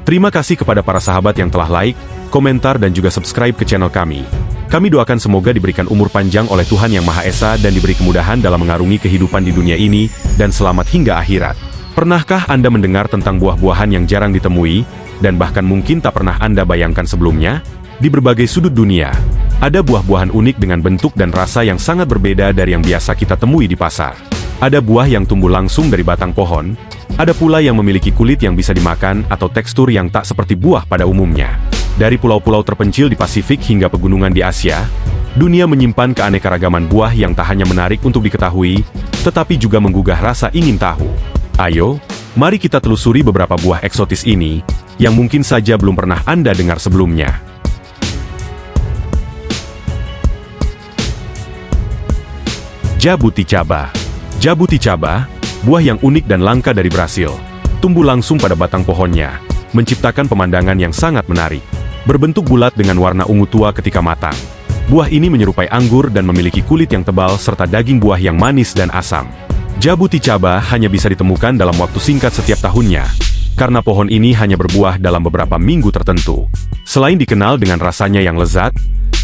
Terima kasih kepada para sahabat yang telah like, komentar dan juga subscribe ke channel kami. Kami doakan semoga diberikan umur panjang oleh Tuhan Yang Maha Esa dan diberi kemudahan dalam mengarungi kehidupan di dunia ini, dan selamat hingga akhirat. Pernahkah Anda mendengar tentang buah-buahan yang jarang ditemui, dan bahkan mungkin tak pernah Anda bayangkan sebelumnya? Di berbagai sudut dunia, ada buah-buahan unik dengan bentuk dan rasa yang sangat berbeda dari yang biasa kita temui di pasar. Ada buah yang tumbuh langsung dari batang pohon, ada pula yang memiliki kulit yang bisa dimakan atau tekstur yang tak seperti buah pada umumnya. Dari pulau-pulau terpencil di Pasifik hingga pegunungan di Asia, dunia menyimpan keanekaragaman buah yang tak hanya menarik untuk diketahui, tetapi juga menggugah rasa ingin tahu. Ayo, mari kita telusuri beberapa buah eksotis ini, yang mungkin saja belum pernah Anda dengar sebelumnya. Jabuticaba. Jabuticaba, buah yang unik dan langka dari Brasil, tumbuh langsung pada batang pohonnya, menciptakan pemandangan yang sangat menarik. Berbentuk bulat dengan warna ungu tua ketika matang. Buah ini menyerupai anggur dan memiliki kulit yang tebal serta daging buah yang manis dan asam. Jabuticaba hanya bisa ditemukan dalam waktu singkat setiap tahunnya, karena pohon ini hanya berbuah dalam beberapa minggu tertentu. Selain dikenal dengan rasanya yang lezat,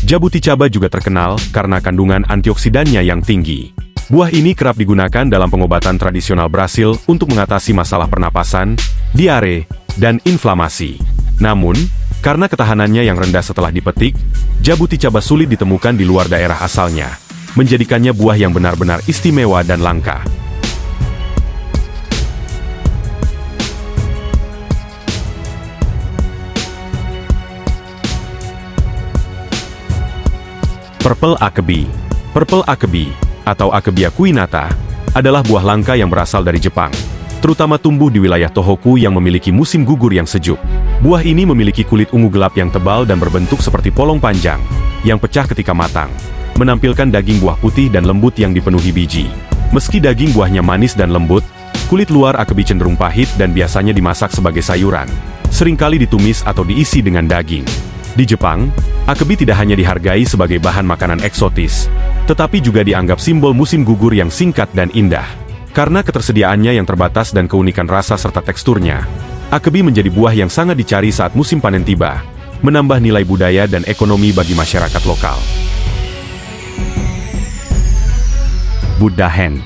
Jabuticaba juga terkenal karena kandungan antioksidannya yang tinggi. Buah ini kerap digunakan dalam pengobatan tradisional Brasil untuk mengatasi masalah pernapasan, diare, dan inflamasi. Namun, karena ketahanannya yang rendah setelah dipetik, Jabuticaba sulit ditemukan di luar daerah asalnya, menjadikannya buah yang benar-benar istimewa dan langka. Purple Akebi. Purple Akebi, atau Akebia cuinata, adalah buah langka yang berasal dari Jepang, terutama tumbuh di wilayah Tohoku yang memiliki musim gugur yang sejuk. Buah ini memiliki kulit ungu gelap yang tebal dan berbentuk seperti polong panjang, yang pecah ketika matang, menampilkan daging buah putih dan lembut yang dipenuhi biji. Meski daging buahnya manis dan lembut, kulit luar akebi cenderung pahit dan biasanya dimasak sebagai sayuran, seringkali ditumis atau diisi dengan daging. Di Jepang, akebi tidak hanya dihargai sebagai bahan makanan eksotis, tetapi juga dianggap simbol musim gugur yang singkat dan indah. Karena ketersediaannya yang terbatas dan keunikan rasa serta teksturnya, akebi menjadi buah yang sangat dicari saat musim panen tiba, menambah nilai budaya dan ekonomi bagi masyarakat lokal. Buddha Hand.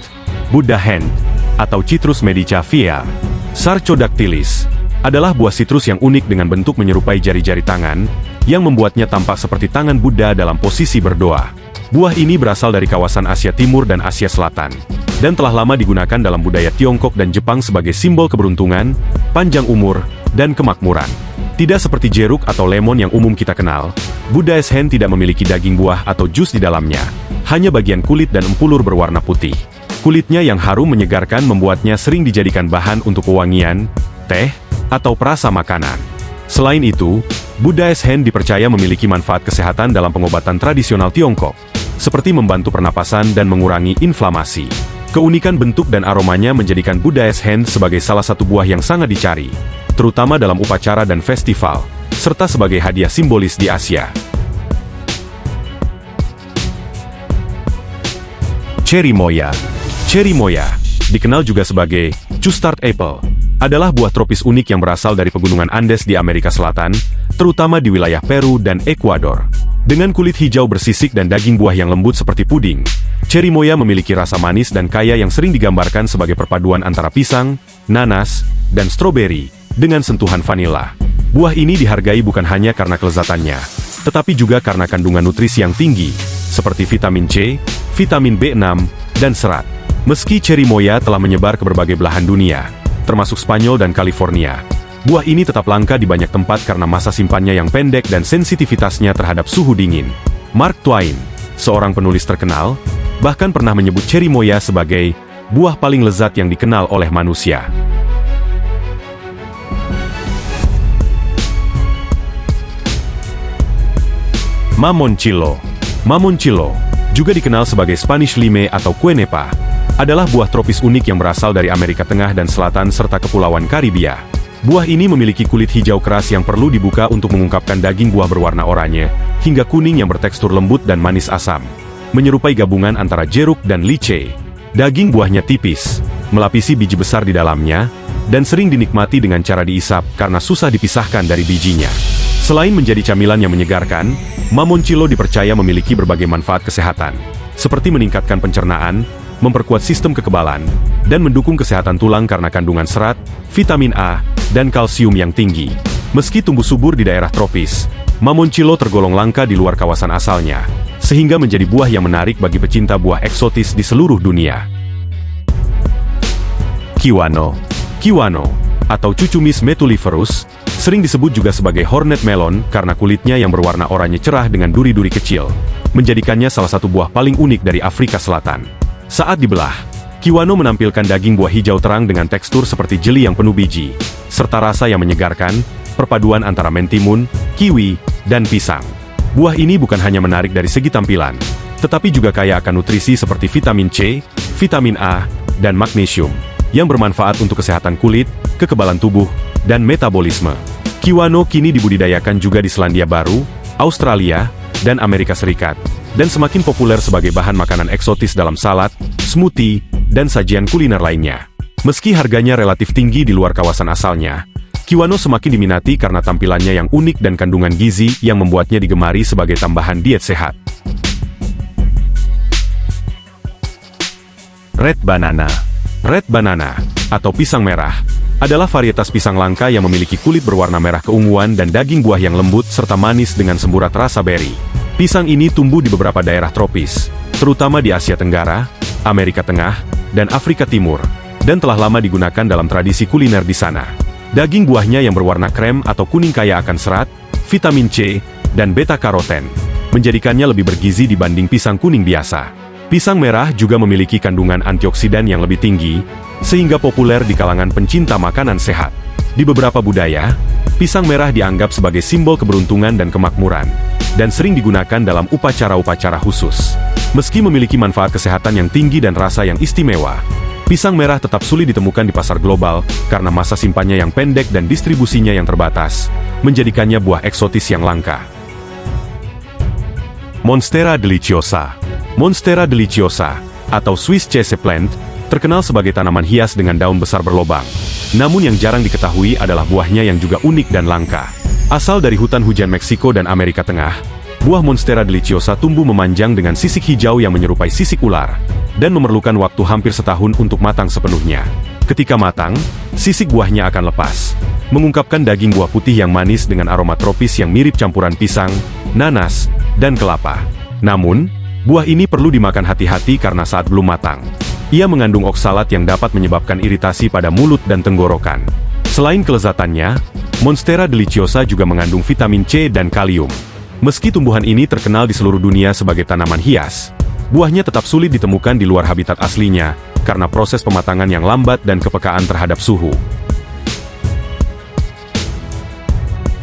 Buddha Hand, atau Citrus medica var. Sarcodactylis, adalah buah sitrus yang unik dengan bentuk menyerupai jari-jari tangan, yang membuatnya tampak seperti tangan Buddha dalam posisi berdoa. Buah ini berasal dari kawasan Asia Timur dan Asia Selatan, dan telah lama digunakan dalam budaya Tiongkok dan Jepang sebagai simbol keberuntungan, panjang umur, dan kemakmuran. Tidak seperti jeruk atau lemon yang umum kita kenal, Buddha's Hand tidak memiliki daging buah atau jus di dalamnya, hanya bagian kulit dan empulur berwarna putih. Kulitnya yang harum menyegarkan membuatnya sering dijadikan bahan untuk wewangian, teh, atau perasa makanan. Selain itu, Buddha's Hand dipercaya memiliki manfaat kesehatan dalam pengobatan tradisional Tiongkok, seperti membantu pernapasan dan mengurangi inflamasi. Keunikan bentuk dan aromanya menjadikan Buddha's Hand sebagai salah satu buah yang sangat dicari, terutama dalam upacara dan festival, serta sebagai hadiah simbolis di Asia. Cherry Moya. Cherry Moya, dikenal juga sebagai custard apple, adalah buah tropis unik yang berasal dari pegunungan Andes di Amerika Selatan, terutama di wilayah Peru dan Ekuador. Dengan kulit hijau bersisik dan daging buah yang lembut seperti puding, Cherry Moya memiliki rasa manis dan kaya yang sering digambarkan sebagai perpaduan antara pisang, nanas, dan stroberi, dengan sentuhan vanila. Buah ini dihargai bukan hanya karena kelezatannya, tetapi juga karena kandungan nutrisi yang tinggi, seperti vitamin C, vitamin B6, dan serat. Meski Cherry Moya telah menyebar ke berbagai belahan dunia, termasuk Spanyol dan California, buah ini tetap langka di banyak tempat karena masa simpannya yang pendek dan sensitivitasnya terhadap suhu dingin. Mark Twain, seorang penulis terkenal, bahkan pernah menyebut Cherry Moya sebagai buah paling lezat yang dikenal oleh manusia. Mamoncillo. Mamoncillo, juga dikenal sebagai Spanish lime atau quenepa, adalah buah tropis unik yang berasal dari Amerika Tengah dan Selatan serta Kepulauan Karibia. Buah ini memiliki kulit hijau keras yang perlu dibuka untuk mengungkapkan daging buah berwarna oranye, hingga kuning yang bertekstur lembut dan manis asam. Menyerupai gabungan antara jeruk dan lice. Daging buahnya tipis, melapisi biji besar di dalamnya, dan sering dinikmati dengan cara diisap karena susah dipisahkan dari bijinya. Selain menjadi camilan yang menyegarkan, mamoncillo dipercaya memiliki berbagai manfaat kesehatan, seperti meningkatkan pencernaan, memperkuat sistem kekebalan, dan mendukung kesehatan tulang karena kandungan serat, vitamin A, dan kalsium yang tinggi. Meski tumbuh subur di daerah tropis, mamoncillo tergolong langka di luar kawasan asalnya, sehingga menjadi buah yang menarik bagi pecinta buah eksotis di seluruh dunia. Kiwano. Kiwano, atau Cucumis metuliferus, sering disebut juga sebagai hornet melon karena kulitnya yang berwarna oranye cerah dengan duri-duri kecil, menjadikannya salah satu buah paling unik dari Afrika Selatan. Saat dibelah, kiwano menampilkan daging buah hijau terang dengan tekstur seperti jeli yang penuh biji, serta rasa yang menyegarkan, perpaduan antara mentimun, kiwi, dan pisang. Buah ini bukan hanya menarik dari segi tampilan, tetapi juga kaya akan nutrisi seperti vitamin C, vitamin A, dan magnesium, yang bermanfaat untuk kesehatan kulit, kekebalan tubuh, dan metabolisme. Kiwano kini dibudidayakan juga di Selandia Baru, Australia, dan Amerika Serikat, dan semakin populer sebagai bahan makanan eksotis dalam salad, smoothie, dan sajian kuliner lainnya. Meski harganya relatif tinggi di luar kawasan asalnya, kiwano semakin diminati karena tampilannya yang unik dan kandungan gizi yang membuatnya digemari sebagai tambahan diet sehat. Red banana. Red banana, atau pisang merah, adalah varietas pisang langka yang memiliki kulit berwarna merah keunguan dan daging buah yang lembut serta manis dengan semburat rasa beri. Pisang ini tumbuh di beberapa daerah tropis, terutama di Asia Tenggara, Amerika Tengah, dan Afrika Timur, dan telah lama digunakan dalam tradisi kuliner di sana. Daging buahnya yang berwarna krem atau kuning kaya akan serat, vitamin C, dan beta-karoten, menjadikannya lebih bergizi dibanding pisang kuning biasa. Pisang merah juga memiliki kandungan antioksidan yang lebih tinggi, sehingga populer di kalangan pencinta makanan sehat. Di beberapa budaya, pisang merah dianggap sebagai simbol keberuntungan dan kemakmuran, dan sering digunakan dalam upacara-upacara khusus. Meski memiliki manfaat kesehatan yang tinggi dan rasa yang istimewa, pisang merah tetap sulit ditemukan di pasar global karena masa simpannya yang pendek dan distribusinya yang terbatas, menjadikannya buah eksotis yang langka. Monstera deliciosa. Monstera deliciosa, atau Swiss cheese plant, terkenal sebagai tanaman hias dengan daun besar berlobang. Namun yang jarang diketahui adalah buahnya yang juga unik dan langka. Asal dari hutan hujan Meksiko dan Amerika Tengah, buah Monstera deliciosa tumbuh memanjang dengan sisik hijau yang menyerupai sisik ular, dan memerlukan waktu hampir setahun untuk matang sepenuhnya. Ketika matang, sisik buahnya akan lepas, mengungkapkan daging buah putih yang manis dengan aroma tropis yang mirip campuran pisang, nanas, dan kelapa. Namun, buah ini perlu dimakan hati-hati karena saat belum matang, ia mengandung oksalat yang dapat menyebabkan iritasi pada mulut dan tenggorokan. Selain kelezatannya, Monstera deliciosa juga mengandung vitamin C dan kalium. Meski tumbuhan ini terkenal di seluruh dunia sebagai tanaman hias, buahnya tetap sulit ditemukan di luar habitat aslinya, karena proses pematangan yang lambat dan kepekaan terhadap suhu.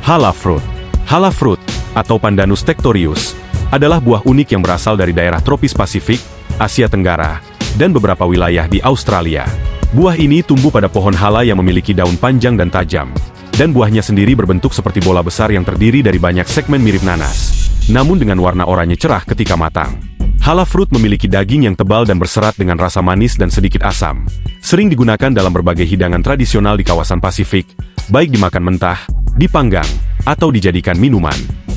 Hala fruit. Hala fruit, atau Pandanus tectorius, adalah buah unik yang berasal dari daerah tropis Pasifik, Asia Tenggara, dan beberapa wilayah di Australia. Buah ini tumbuh pada pohon hala yang memiliki daun panjang dan tajam, dan buahnya sendiri berbentuk seperti bola besar yang terdiri dari banyak segmen mirip nanas, namun dengan warna oranye cerah ketika matang. Hala fruit memiliki daging yang tebal dan berserat dengan rasa manis dan sedikit asam. Sering digunakan dalam berbagai hidangan tradisional di kawasan Pasifik, baik dimakan mentah, dipanggang, atau dijadikan minuman.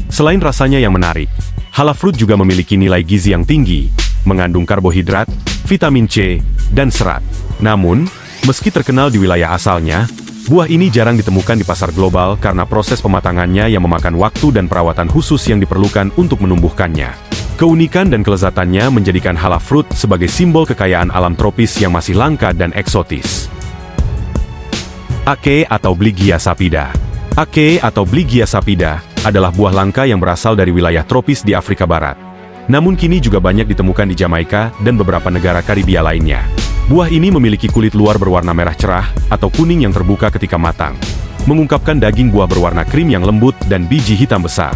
Selain rasanya yang menarik, hala fruit juga memiliki nilai gizi yang tinggi, mengandung karbohidrat, vitamin C, dan serat. Namun, meski terkenal di wilayah asalnya, buah ini jarang ditemukan di pasar global karena proses pematangannya yang memakan waktu dan perawatan khusus yang diperlukan untuk menumbuhkannya. Keunikan dan kelezatannya menjadikan hala fruit sebagai simbol kekayaan alam tropis yang masih langka dan eksotis. Ake atau Bligia sapida. Ake atau Bligia sapida adalah buah langka yang berasal dari wilayah tropis di Afrika Barat. Namun kini juga banyak ditemukan di Jamaika dan beberapa negara Karibia lainnya. Buah ini memiliki kulit luar berwarna merah cerah atau kuning yang terbuka ketika matang, mengungkapkan daging buah berwarna krim yang lembut dan biji hitam besar.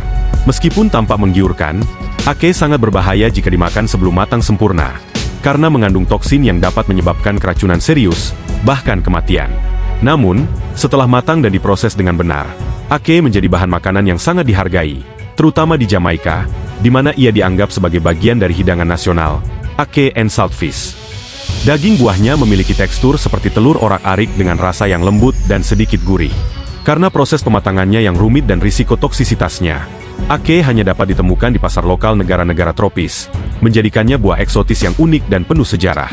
Meskipun tampak menggiurkan, ake sangat berbahaya jika dimakan sebelum matang sempurna, karena mengandung toksin yang dapat menyebabkan keracunan serius, bahkan kematian. Namun, setelah matang dan diproses dengan benar, ake menjadi bahan makanan yang sangat dihargai, terutama di Jamaika, di mana ia dianggap sebagai bagian dari hidangan nasional, ake and saltfish. Daging buahnya memiliki tekstur seperti telur orak-arik dengan rasa yang lembut dan sedikit gurih. Karena proses pematangannya yang rumit dan risiko toksisitasnya, ake hanya dapat ditemukan di pasar lokal negara-negara tropis, menjadikannya buah eksotis yang unik dan penuh sejarah.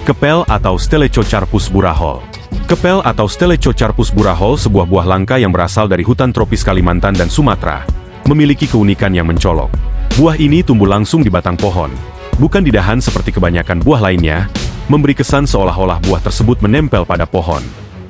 Kepel atau Stelechocarpus burahol. Kepel atau Stelechocarpus burahol sebuah buah langka yang berasal dari hutan tropis Kalimantan dan Sumatera, memiliki keunikan yang mencolok. Buah ini tumbuh langsung di batang pohon, bukan di dahan seperti kebanyakan buah lainnya, memberi kesan seolah-olah buah tersebut menempel pada pohon.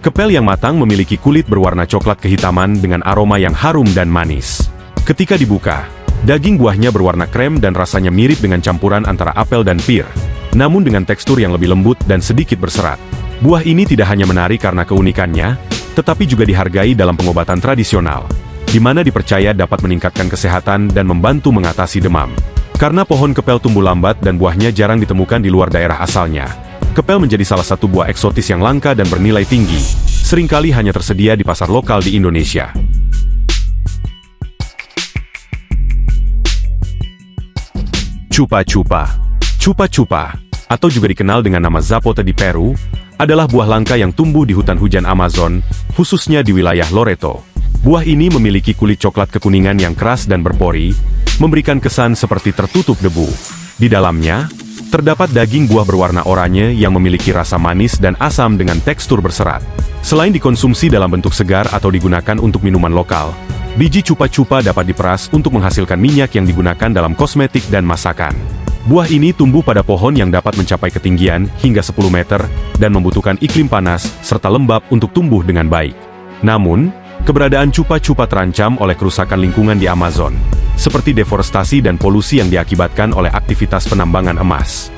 Kepel yang matang memiliki kulit berwarna coklat kehitaman dengan aroma yang harum dan manis. Ketika dibuka, daging buahnya berwarna krem dan rasanya mirip dengan campuran antara apel dan pir, namun dengan tekstur yang lebih lembut dan sedikit berserat. Buah ini tidak hanya menarik karena keunikannya, tetapi juga dihargai dalam pengobatan tradisional, di mana dipercaya dapat meningkatkan kesehatan dan membantu mengatasi demam. Karena pohon kepel tumbuh lambat dan buahnya jarang ditemukan di luar daerah asalnya, kepel menjadi salah satu buah eksotis yang langka dan bernilai tinggi, seringkali hanya tersedia di pasar lokal di Indonesia. Chupa-chupa. Chupa-chupa, atau juga dikenal dengan nama zapote di Peru, adalah buah langka yang tumbuh di hutan hujan Amazon, khususnya di wilayah Loreto. Buah ini memiliki kulit coklat kekuningan yang keras dan berpori, memberikan kesan seperti tertutup debu. Di dalamnya, terdapat daging buah berwarna oranye yang memiliki rasa manis dan asam dengan tekstur berserat. Selain dikonsumsi dalam bentuk segar atau digunakan untuk minuman lokal, biji chupa-chupa dapat diperas untuk menghasilkan minyak yang digunakan dalam kosmetik dan masakan. Buah ini tumbuh pada pohon yang dapat mencapai ketinggian hingga 10 meter dan membutuhkan iklim panas serta lembab untuk tumbuh dengan baik. Namun, keberadaan chupa-chupa terancam oleh kerusakan lingkungan di Amazon, seperti deforestasi dan polusi yang diakibatkan oleh aktivitas penambangan emas.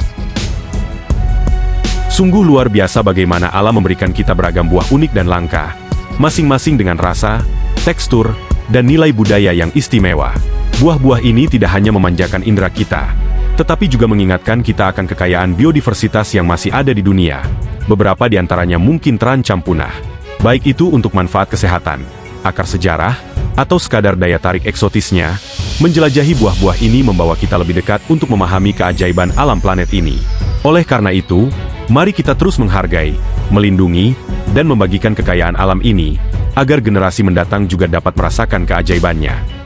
Sungguh luar biasa bagaimana alam memberikan kita beragam buah unik dan langka, masing-masing dengan rasa, tekstur, dan nilai budaya yang istimewa. Buah-buah ini tidak hanya memanjakan indera kita, tetapi juga mengingatkan kita akan kekayaan biodiversitas yang masih ada di dunia. Beberapa di antaranya mungkin terancam punah. Baik itu untuk manfaat kesehatan, akar sejarah, atau sekadar daya tarik eksotisnya, menjelajahi buah-buah ini membawa kita lebih dekat untuk memahami keajaiban alam planet ini. Oleh karena itu, mari kita terus menghargai, melindungi, dan membagikan kekayaan alam ini, agar generasi mendatang juga dapat merasakan keajaibannya.